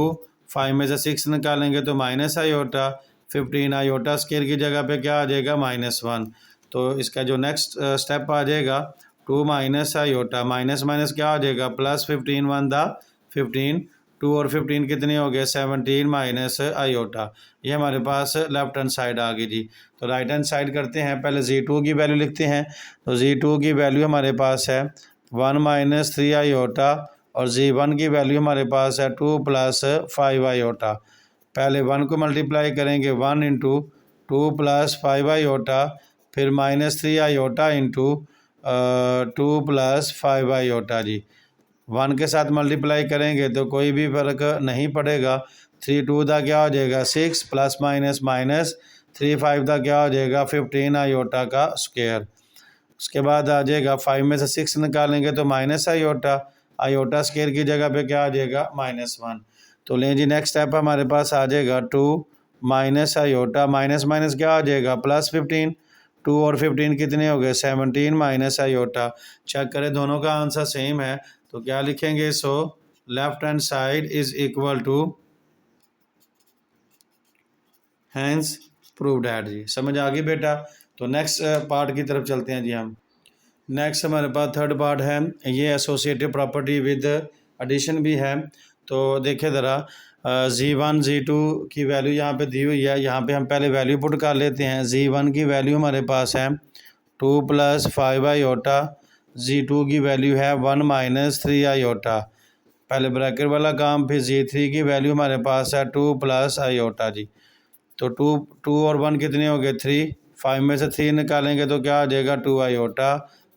5 में से 6 निकालेंगे तो माइनस आयोटा, 15 आयोटा स्क्वायर की जगह पे क्या आ जाएगा -1। तो इसका जो नेक्स्ट स्टेप आ जाएगा 2 माइनस आयोटा, माइनस माइनस क्या आ जाएगा प्लस 15 1 द 15, 2 और 15 कितने हो गए 17 माइनस आयोटा। ये हमारे पास लेफ्ट हैंड साइड आ गई जी। तो राइट हैंड साइड करते हैं, पहले Z2 की वैल्यू लिखते हैं। तो Z2 की वैल्यू हमारे पास है 1 माइनस 3 आयोटा और Z1 की वैल्यू हमारे पास है 2 प्लस 5 आयोटा। पहले 1 को मल्टीप्लाई करेंगे 1 इंटू 2 प्लस 5 आयोटा, फिर -3 आयोटा इंटू 2 प्लस 5 आयोटा जी। 1 के साथ मल्टीप्लाई करेंगे तो कोई भी फ़र्क नहीं पड़ेगा। 3 2 का क्या हो जाएगा 6 प्लस माइनस माइनस 3 5 का क्या हो जाएगा 15 आयोटा का स्क्वायर। उसके बाद आ जाएगा 5 में से 6 निकालेंगे तो माइनस आयोटा, आयोटा स्केयर की जगह पे क्या आ जाएगा -1। तो लें जी नेक्स्ट स्टेप हमारे पास आ जाएगा 2 माइनस आयोटा माइनस माइनस क्या आ जाएगा +15। 2 और 15 कितने हो गए 17 माइनस आयोटा। चेक करें दोनों का आंसर सेम है तो क्या लिखेंगे, so left hand side is equal to, hence proved that जी। समझ आ गई बेटा। तो नेक्स्ट पार्ट की तरफ चलते हैं जी हम। नेक्स्ट हमारे पास थर्ड पार्ट है, ये एसोसिएटिव प्रॉपर्टी विद एडिशन भी है। तो देखिए ज़रा Z1 Z2 की वैल्यू यहाँ पे दी हुई है, यहाँ पे हम पहले वैल्यू पुट कर लेते हैं। Z1 की वैल्यू हमारे पास है 2 + 5 आयोटा, Z2 की वैल्यू है 1 - 3 आयोटा। पहले ब्रैकेट वाला काम, फिर Z3 की वैल्यू हमारे पास है 2 + आयोटा जी। तो 2 और 1 कितने हो गए 3, 5 में से 3 निकालेंगे तो क्या आ जाएगा 2 आयोटा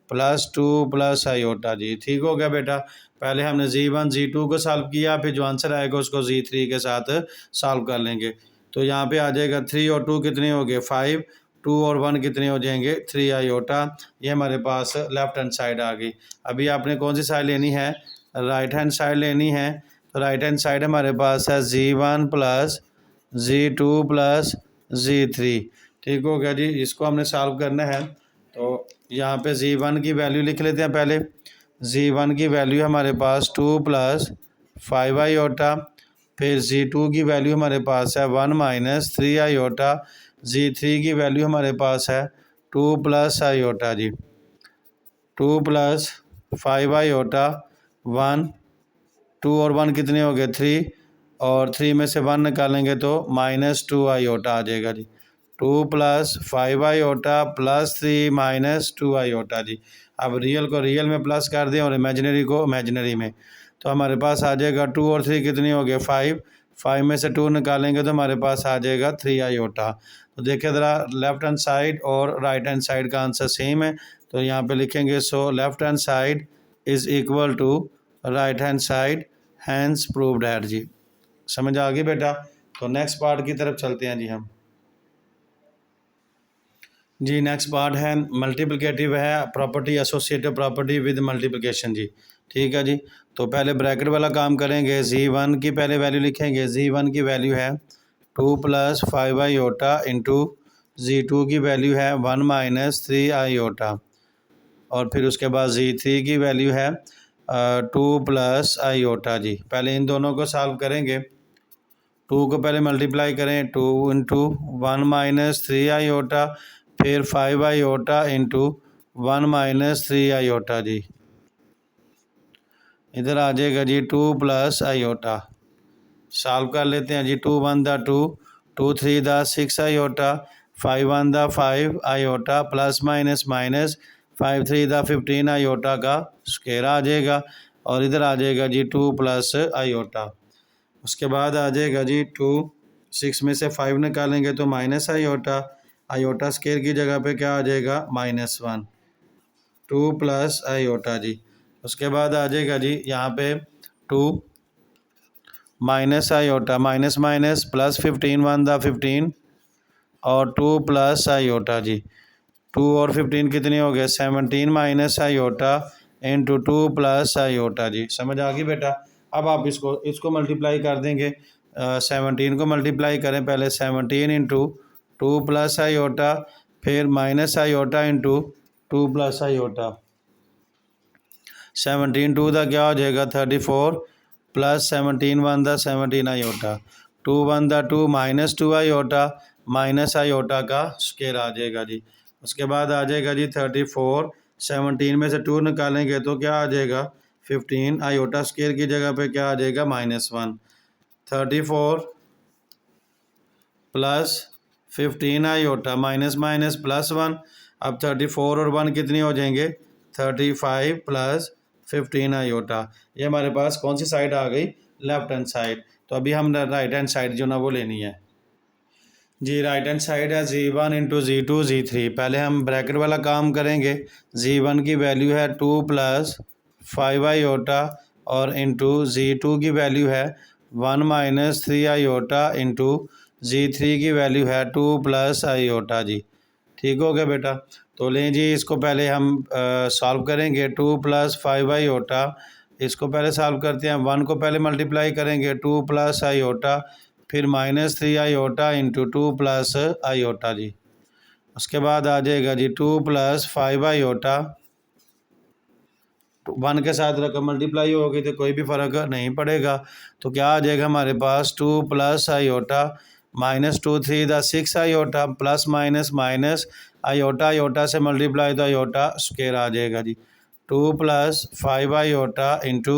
+2 + आयोटा जी। ठीक हो गया बेटा। पहले हमने Z1 Z2 को सॉल्व किया, फिर जो आंसर आएगा उसको Z3 के साथ सॉल्व कर लेंगे। तो यहाँ पे आ जाएगा 3 और 2 कितने हो गए 5, 2 और 1 कितने हो जाएंगे 3 आयोटा। ये हमारे पास लेफ्ट हैंड साइड आ गई। अभी आपने कौन सी साइड लेनी है, राइट हैंड साइड लेनी है। तो राइट हैंड साइड हमारे पास है Z1 + Z2 + Z3। ठीक हो गया जी। इसको हमने सॉल्व करना है तो यहाँ पे Z1 की वैल्यू लिख लेते हैं पहले। Z1 की वैल्यू हमारे पास 2 + 5 आयोटा, फिर Z2 की वैल्यू हमारे पास है 1 - 3 आयोटा, Z3 की वैल्यू हमारे पास है 2 + आयोटा जी। 2 + 5 आयोटा 1, 2 और 1 कितने हो गए 3, और 3 में से 1 निकालेंगे तो -2 आयोटा आ जाएगा जी। 2 + 5 आयोटा +3 - 2 आयोटा जी। अब रियल को रियल में प्लस कर दें और इमेजिनरी को इमेजिनरी में, तो हमारे पास आ जाएगा 2 और 3 कितने हो गए 5, 5 में से 2 निकालेंगे तो हमारे पास आ जाएगा 3 आयोटा। तो देखिए ज़रा लेफ्ट हैंड साइड और राइट हैंड साइड का आंसर सेम है, तो यहाँ पे लिखेंगे so left hand side is equal to right hand side, hence proved that जी। समझ आ गई बेटा। तो नेक्स्ट पार्ट की तरफ चलते हैं जी हम। जी नेक्स्ट पार्ट है मल्टीप्लिकेटिव है property, associative property with multiplication जी। ठीक है जी। तो पहले ब्रैकेट वाला काम करेंगे। Z1 की पहले वैल्यू लिखेंगे। Z1 की वैल्यू है 2 + 5 आयोटा इंटू Z2 की वैल्यू है 1 - 3 आयोटा, और फिर उसके बाद Z3 की वैल्यू है 2 + आयोटा जी। पहले इन दोनों को सॉल्व करेंगे। 2 को पहले मल्टीप्लाई करें, 2 × 1 - 3 आयोटा, फिर 5 आयोटा इंटू 1 - 3 आयोटा जी। इधर आ जाएगा जी 2 + आयोटा। सॉल्व कर लेते हैं जी। 2 × 1 = 2, 2 × 3 = 6 iota, 5 × 1 = 5 iota, plus minus minus 5 × 3 = 15 iota का स्क्वायर आ जाएगा, और इधर आ जाएगा जी 2 + आयोटा। उसके बाद आ जाएगा जी 2, 6 में से 5 निकालेंगे तो माइनस आयोटा, आयोटा स्क्वायर की जगह पे क्या आ जाएगा -1, 2 + आयोटा जी। उसके बाद आ जाएगा जी यहाँ पे 2 minus iota, minus minus plus 15 × 1 = 15 और 2 + आयोटा जी। 2 और 15 कितने हो गए 17 माइनस आयोटा इंटू 2 + आयोटा जी। समझ आ गई बेटा। अब आप इसको मल्टीप्लाई कर देंगे। 17 को मल्टीप्लाई करें पहले, 17 इंटू 2 + आयोटा, फिर माइनस आयोटा इंटू 2 + आयोटा। 17 2 का क्या हो जाएगा 34, प्लस 17 1 दा 17 आयोटा, 2 1 दा 2 -2 आयोटा, माइनस आयोटा का स्क्वायर आ जाएगा जी। उसके बाद आ जाएगा जी 34, 17 में से 2 निकालेंगे तो क्या आ जाएगा 15, आयोटा स्क्वायर की जगह पे क्या आ जाएगा -1, 34 प्लस 15 आयोटा माइनस माइनस +1। अब 34 और 1 कितनी हो जाएंगे 35 प्लस 15 आयोटा। ये हमारे पास कौन सी साइड आ गई, लेफ्ट हैंड साइड। तो अभी हम राइट हैंड साइड जो ना वो लेनी है जी। राइट हैंड साइड है Z1 × Z2 Z3। पहले हम ब्रैकेट वाला काम करेंगे। Z1 की वैल्यू है 2 + 5 आयोटा, और इंटू Z2 की वैल्यू है 1 - 3 आयोटा, इंटू Z3 की वैल्यू है 2 + आयोटा जी। ठीक हो गया बेटा। तो लें जी इसको पहले हम सॉल्व करेंगे। 2 + 5 आयोटा इसको पहले सॉल्व करते हैं। 1 को पहले मल्टीप्लाई करेंगे 2 प्लस आयोटा, फिर -3 आयोटा इंटू 2 प्लस आयोटा जी। उसके बाद आ जाएगा जी 2 प्लस 5 आयोटा। 1 के साथ रकम मल्टीप्लाई होगी तो कोई भी फ़र्क नहीं पड़ेगा। तो क्या आ जाएगा हमारे पास 2 plus iota -2 3 the 6 iota plus minus minus iota, iota से मल्टीप्लाई तो आयोटा स्क्वायर आ जाएगा जी। 2 प्लस 5 आयोटा इंटू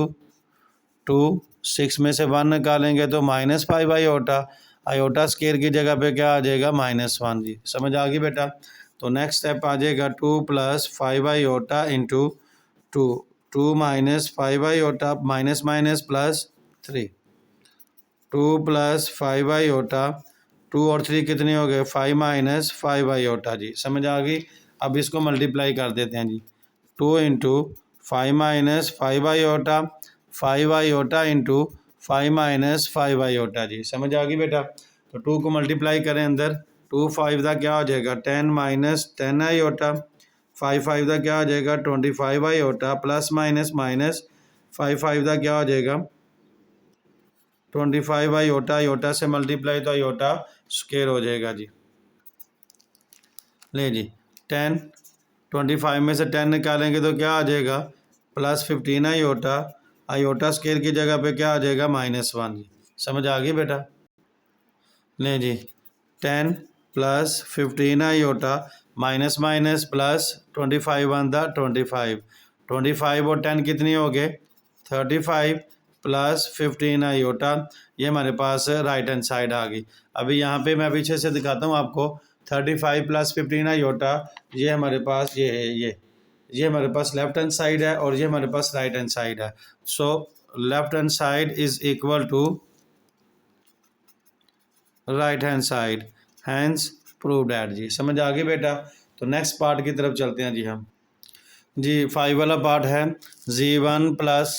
2, 6 में से 1 निकालेंगे तो -5 आयोटा, आयोटा स्क्वायर की जगह पे क्या आ जाएगा -1 जी। समझ आ गई बेटा। तो नेक्स्ट स्टेप आ जाएगा 2 plus 5 iota into 2, 2 minus 5 iota minus minus plus 3, 2 plus 5 iota, 2 और 3 कितने हो गए 5 माइनस 5 आयोटा जी। समझ आ गई। अब इसको मल्टीप्लाई कर देते हैं जी। 2 into 5 minus 5 iota, 5 iota into 5 minus 5 iota जी। समझ आ गई बेटा। तो 2 को मल्टीप्लाई करें अंदर, 2 5 का क्या हो जाएगा 10 माइनस 10 आयोटा, 5 5 का क्या हो जाएगा 25 आयोटा प्लस माइनस माइनस 5 5 का क्या हो जाएगा 25 आयोटा, आयोटा से मल्टीप्लाई तो आयोटा स्क्वायर हो जाएगा जी। ले जी 10, 25 में से 10 निकालेंगे तो क्या आ जाएगा +15 आयोटा, आयोटा स्क्वायर की जगह पे क्या आ जाएगा -1 जी। समझ आ गई बेटा। ले जी 10 plus 15 iota minus minus plus 25 1 the 25, 25 और 10 कितनी हो गए 35 प्लस 15 आयोटा, ये हमारे पास राइट हैंड साइड आ गई। अभी यहाँ पे मैं पीछे से दिखाता हूँ आपको। 35 प्लस 15 आयोटा, ये हमारे पास ये है, ये हमारे पास लेफ्ट हैंड साइड है और ये हमारे पास राइट हैंड साइड है। So left hand side is equal to right hand side, hence proved that जी। समझ आ गई बेटा। तो नेक्स्ट पार्ट की तरफ चलते हैं जी हम जी। 5 वाला पार्ट है z1 plus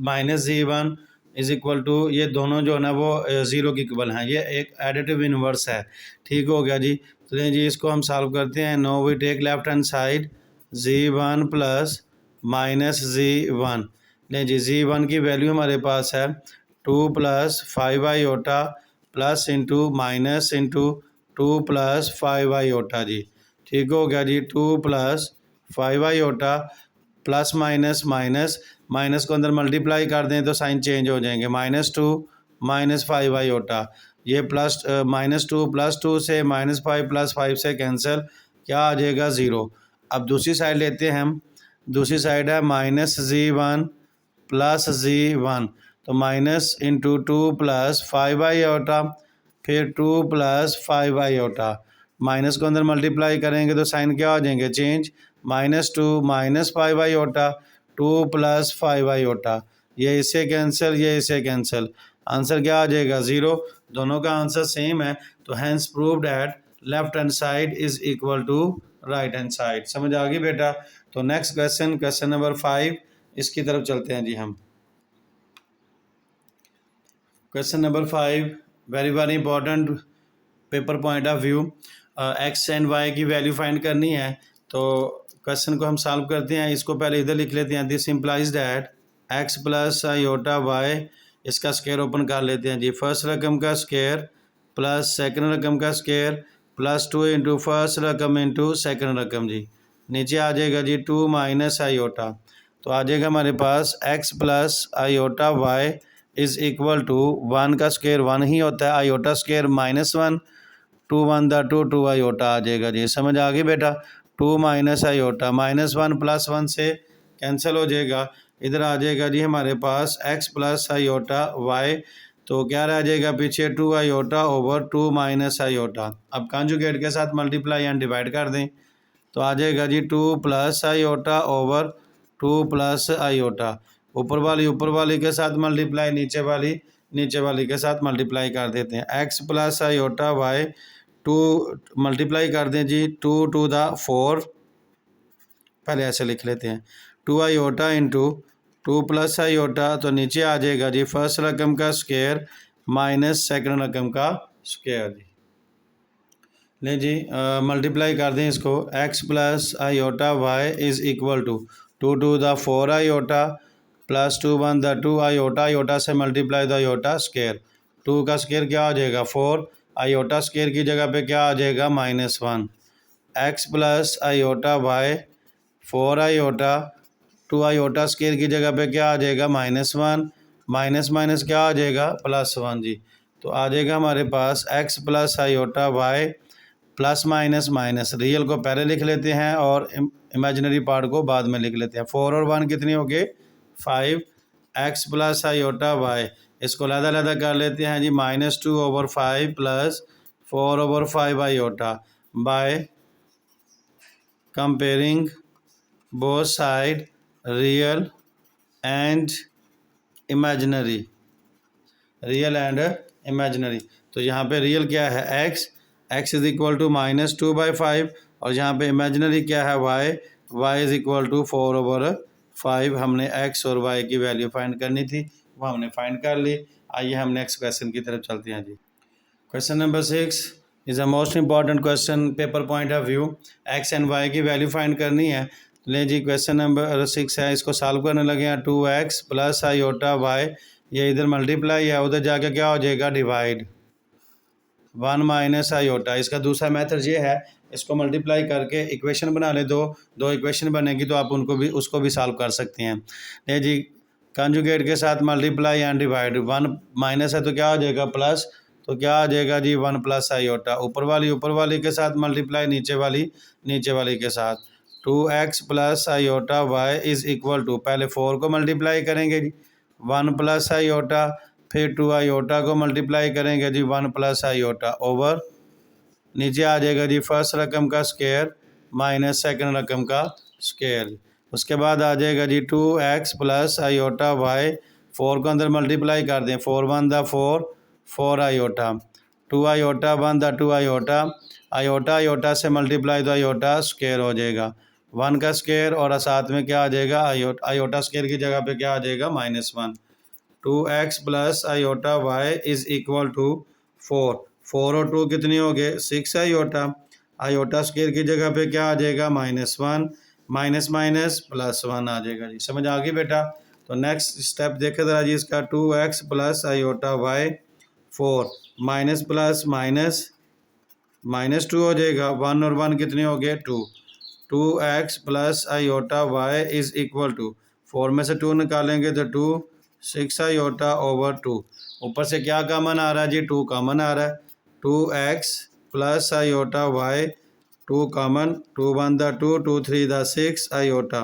minus z1 is equal to, ये दोनों जो है ना वो 0 की इक्वल हैं। ये एक एडिटिव इनवर्स है। ठीक हो गया जी। तो जी इसको हम सॉल्व करते हैं। No we take left hand side z1 plus minus z1। नहीं जी z1 की वैल्यू हमारे पास है 2 plus 5 iota plus into minus into 2 plus 5 iota जी। ठीक हो गया जी। 2 plus 5 iota plus minus minus, minus को अंदर मल्टीप्लाई कर दें तो साइन चेंज हो जाएंगे। -2 -5 आयोटा, ये प्लस -2 प्लस 2 से -5 प्लस 5 से कैंसिल, क्या आ जाएगा 0। अब दूसरी साइड लेते हैं हम। दूसरी साइड है -z1 प्लस z1, तो माइनस इंटू 2 प्लस 5 आयोटा, फिर 2 प्लस 5 आयोटा, माइनस को अंदर मल्टीप्लाई करेंगे तो साइन क्या हो जाएंगे चेंज। -2 -5 आयोटा, 2 प्लस 5 आयोटा, ये इससे कैंसिल, ये इससे कैंसिल, आंसर क्या आ जाएगा 0। दोनों का आंसर सेम है। तो hence proved that left hand side is equal to right hand side. समझ आ गई बेटा। तो नेक्स्ट क्वेश्चन, क्वेश्चन नंबर 5, इसकी तरफ चलते हैं जी हम। Question number 5 very very important paper point of view. X and Y की वैल्यू फाइंड करनी है। तो क्वेश्चन को हम सॉल्व करते हैं। इसको पहले इधर लिख लेते हैं। This implies that X plus iota Y, इसका स्क्वायर ओपन कर लेते हैं जी। फर्स्ट रकम का स्क्वायर प्लस सेकंड रकम का स्क्वायर प्लस 2 इंटू फर्स्ट रकम इंटू सेकंड रकम जी। नीचे आ जाएगा जी 2 माइनस आयोटा, तो आ जाएगा हमारे पास x plus iota Y is equal to 1 का स्क्वायर 1 ही होता है, आयोटा स्क्वायर -1, 2 1 द 2 2 आयोटा आ जाएगा जी। समझ आ गई बेटा। 2 माइनस आयोटा, -1 प्लस 1 से कैंसिल हो जाएगा। इधर आ जाएगा जी हमारे पास x प्लस आयोटा वाई, तो क्या रह जाएगा पीछे 2 आयोटा ओवर 2 माइनस आयोटा। अब कॉन्जुगेट के साथ मल्टीप्लाई एंड डिवाइड कर दें तो आ जाएगा जी 2 plus iota over 2 plus iota. ऊपर वाली के साथ मल्टीप्लाई, नीचे वाली के साथ मल्टीप्लाई कर देते हैं। x plus iota Y 2 multiply कर दें जी 2 टू द 4, पहले ऐसे लिख लेते हैं 2 आयोटा इंटू 2 प्लस आयोटा, तो नीचे आ जाएगा जी फर्स्ट रकम का स्क्वायर माइनस सेकंड रकम का स्क्वायर जी। ले जी मल्टीप्लाई कर दें इसको। x plus iota Y is equal to 2 to the 4 iota plus 2 1 the 2 iota, iota से मल्टीप्लाई द आयोटा स्केयर, 2 का स्केयर क्या आ जाएगा 4, आयोटा स्केयर की जगह पे क्या आ जाएगा -1, X plus iota Y 4 iota, 2 iota square की जगह पे क्या आ जाएगा -1, माइनस माइनस क्या आ जाएगा +1 जी। तो आ जाएगा हमारे पास x plus iota y plus minus minus, real को पहले लिख लेते हैं और इमेजिनरी पार्ट को बाद में लिख लेते हैं। 4 और 1 कितनी हो गई 5, एक्स प्लस आयोटा वाई, इसको अलग-अलग कर लेते हैं जी, -2/5 plus 4/5 iota by comparing both side real and imaginary, real and imaginary. तो यहाँ पे रियल क्या है x, x is equal to -2/5 और यहाँ पे इमेजिनरी क्या है y, y is equal to 4/5। हमने x और y की वैल्यू फाइंड करनी थी, वो हमने फाइंड कर ली। आइए हम नेक्स्ट क्वेश्चन की तरफ चलते हैं जी। Question number 6 is a most important question paper point of view, x and y की वैल्यू फाइंड करनी है। ले जी क्वेश्चन नंबर 6 है, इसको सॉल्व करने लगे हैं। 2x प्लस आयोटा y, ये इधर मल्टीप्लाई है, उधर जाके क्या हो जाएगा डिवाइड, 1 माइनस आयोटा। इसका दूसरा मेथड ये है, इसको मल्टीप्लाई करके इक्वेशन बना ले, दो इक्वेशन बनेगी तो आप उनको भी उसको भी सॉल्व कर सकते हैं। ये जी कंजुगेट के साथ मल्टीप्लाई एंड डिवाइड, 1 माइनस है तो क्या हो जाएगा प्लस, तो क्या आ जाएगा जी 1 प्लस आयोटा, ऊपर वाली के साथ मल्टीप्लाई, नीचे वाली के साथ। 2x plus iota Y is equal to, पहले 4 को मल्टीप्लाई करेंगे जी 1 प्लस आयोटा, फिर 2 आयोटा को मल्टीप्लाई करेंगे जी 1 प्लस आयोटा ओवर, नीचे आ जाएगा जी फर्स्ट रकम का स्क्वायर माइनस सेकंड रकम का स्क्वायर। उसके बाद आ जाएगा जी 2x प्लस आयोटा वाई, 4 को अंदर मल्टीप्लाई कर दें, 4 1 the 4, 4 iota, 2 iota 1 the 2 iota, iota से मल्टीप्लाई तो आयोटा स्क्वायर हो जाएगा, 1 का स्क्वायर और साथ में क्या आ जाएगा आयोटा स्क्वायर की जगह पे क्या आ जाएगा -1। 2x plus iota Y is equal to 4, 4 और 2 कितनी हो गए 6 आयोटा, आयोटा स्क्वायर की जगह पे क्या आ जाएगा -1, माइनस माइनस +1 आ जाएगा जी। समझ आ गई बेटा। तो नेक्स्ट स्टेप देखे ज़रा जी इसका, 2x plus iota Y 4 minus plus minus -2 हो जाएगा, 1 और 1 कितने हो गए 2, 2x plus iota Y is equal to, 4 में से 2 निकालेंगे तो 2, 6 आयोटा ओवर 2, ऊपर से क्या कॉमन आ रहा है जी 2 कॉमन आ रहा है, 2x plus iota Y 2 common, 2 1 the 2, 2 3 the 6 iota,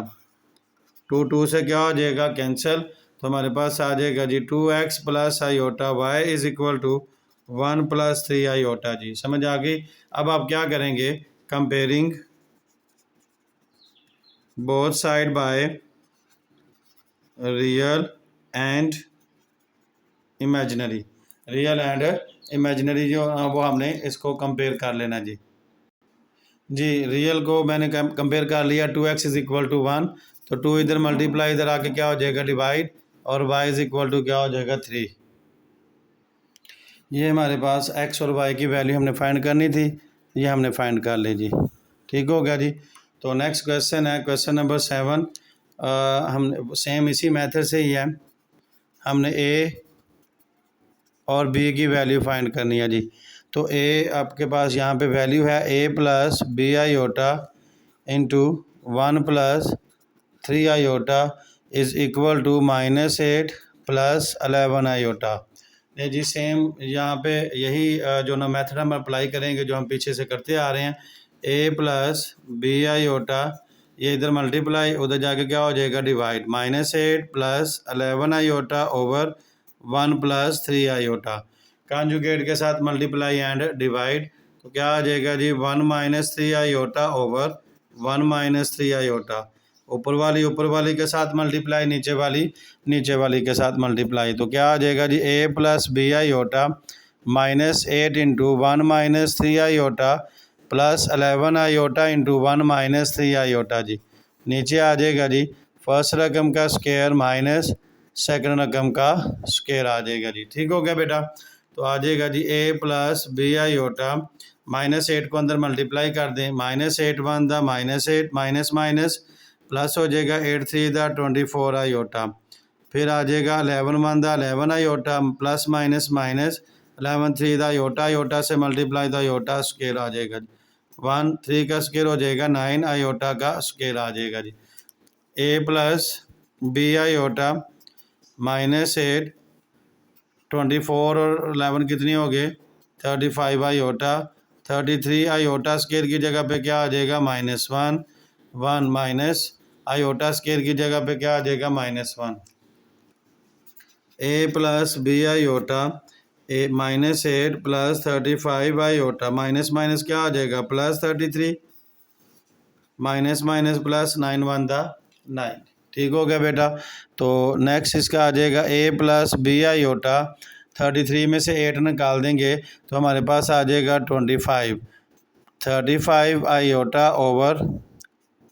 2 से क्या हो जाएगा कैंसिल, तो हमारे पास आ जाएगा जी 2x plus iota Y is equal to 1 plus 3 iota जी। समझ आ गई। अब आप क्या करेंगे, comparing both side by real and imaginary, real and imaginary जो वो हमने इसको कंपेयर कर लेना जी। रियल को मैंने कंपेयर कर लिया, 2x इज़ इक्वल टू 1, तो 2 इधर मल्टीप्लाई, इधर आके क्या हो जाएगा डिवाइड, और y इज़ इक्वल टू क्या हो जाएगा 3। ये हमारे पास x और y की वैल्यू हमने फाइंड करनी थी, ये हमने फाइंड कर ली जी। ठीक हो गया जी। तो नेक्स्ट क्वेश्चन है क्वेश्चन नंबर 7, हम सेम इसी मेथड से ही है, हमने a और b की वैल्यू फाइंड करनी है जी। तो a आपके पास यहाँ पे वैल्यू है a plus B iota into 1 plus 3 iota is equal to -8 plus 11 iota. ये जी सेम यहाँ पे यही जो ना मेथड हम अप्लाई करेंगे जो हम पीछे से करते आ रहे हैं, a प्लस बी आयोटा, ये इधर मल्टीप्लाई, उधर जाके क्या हो जाएगा divide, -8 plus 11 iota over 1 plus 3 iota, conjugate के साथ मल्टीप्लाई एंड डिवाइड, तो क्या आ जाएगा जी 1 minus 3 iota over 1 minus 3 iota, ऊपर वाली के साथ मल्टीप्लाई, नीचे वाली के साथ मल्टीप्लाई, तो क्या आ जाएगा जी a plus B iota -8 into 1 minus 3 iota plus 11 iota into 1 minus 3 iota जी। नीचे आ जाएगा जी फर्स्ट रकम का स्क्वायर माइनस सेकंड रकम का स्क्वायर आ जाएगा जी। ठीक हो गया बेटा। तो आ जाएगा जी a प्लस बी आयोटा, -8 को अंदर मल्टीप्लाई कर दें, -8 1 द -8 माइनस माइनस प्लस हो जाएगा 8 3 द 24 आयोटा, फिर आ जाएगा 11 1 दा 11 आयोटा प्लस माइनस माइनस 11 3 दा आयोटा, आयोटा से मल्टीप्लाई द आयोटा स्केयर आ जाएगा जी। 1 3 का स्केयर हो जाएगा 9 आयोटा का स्केयर आ जाएगा जी। ए प्लस बी आयोटा माइनस 8 24 और 11 कितनी हो गए 35 आयोटा 33 आयोटा स्केयर की जगह पे क्या आ जाएगा -1 1 माइनस आयोटा स्केयर की जगह पे क्या आ जाएगा -1 ए प्लस बी आयोटा ए -8 प्लस 35 आयोटा माइनस माइनस क्या आ जाएगा +33 माइनस माइनस प्लस 9 1 दा 9। ठीक हो गया बेटा। तो नेक्स्ट इसका आ जाएगा ए प्लस बी आयोटा 33 में से 8 निकाल देंगे तो हमारे पास आ जाएगा 35 आयोटा ओवर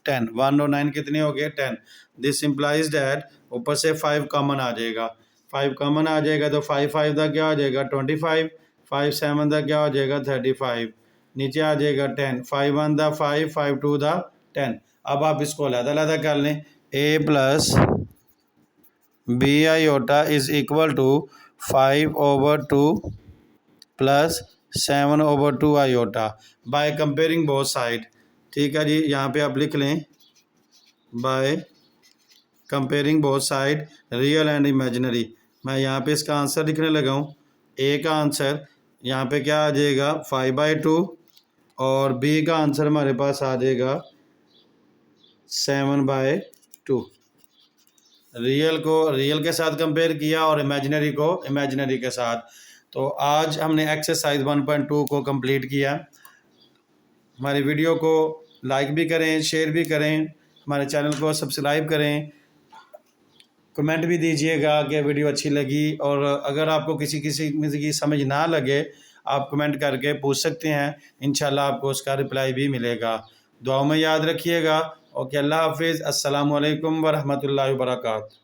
10 1 और 9 कितने हो गए 10। दिस इम्प्लाइज डैट ऊपर से 5 कॉमन आ जाएगा 5 कॉमन आ जाएगा तो 5 5 का क्या हो जाएगा 25 5 7 का क्या हो जाएगा 35 नीचे आ जाएगा 10 5 1 दा 5 5 2 दा 10। अब आप इसको अलग-अलग कर लें a plus B iota is equal to 5 over 2 plus 7 over 2 iota by comparing both side. ठीक है जी, यहाँ पे आप लिख लें by comparing both side real and imaginary. मैं यहाँ पे इसका आंसर लिखने लगा हूँ। ए का आंसर यहाँ पे क्या आ जाएगा 5/2 और बी का आंसर हमारे पास आ जाएगा 7/2। रियल को रियल के साथ कंपेयर किया और इमेजिनरी को इमेजिनरी के साथ। तो आज हमने एक्सरसाइज 1.2 को कंप्लीट किया। हमारी वीडियो को लाइक भी करें, शेयर भी करें, हमारे चैनल को सब्सक्राइब करें, कमेंट भी दीजिएगा कि वीडियो अच्छी लगी। और अगर आपको किसी की समझ ना लगे आप कमेंट करके पूछ सकते हैं, इंशाल्लाह आपको उसका रिप्लाई भी मिलेगा। दुआओं में याद रखिएगा। ओके, अल्लाह हाफिज़। अस्सलामु अलैकुम वरहमतुल्लाहि वबरकातुहू।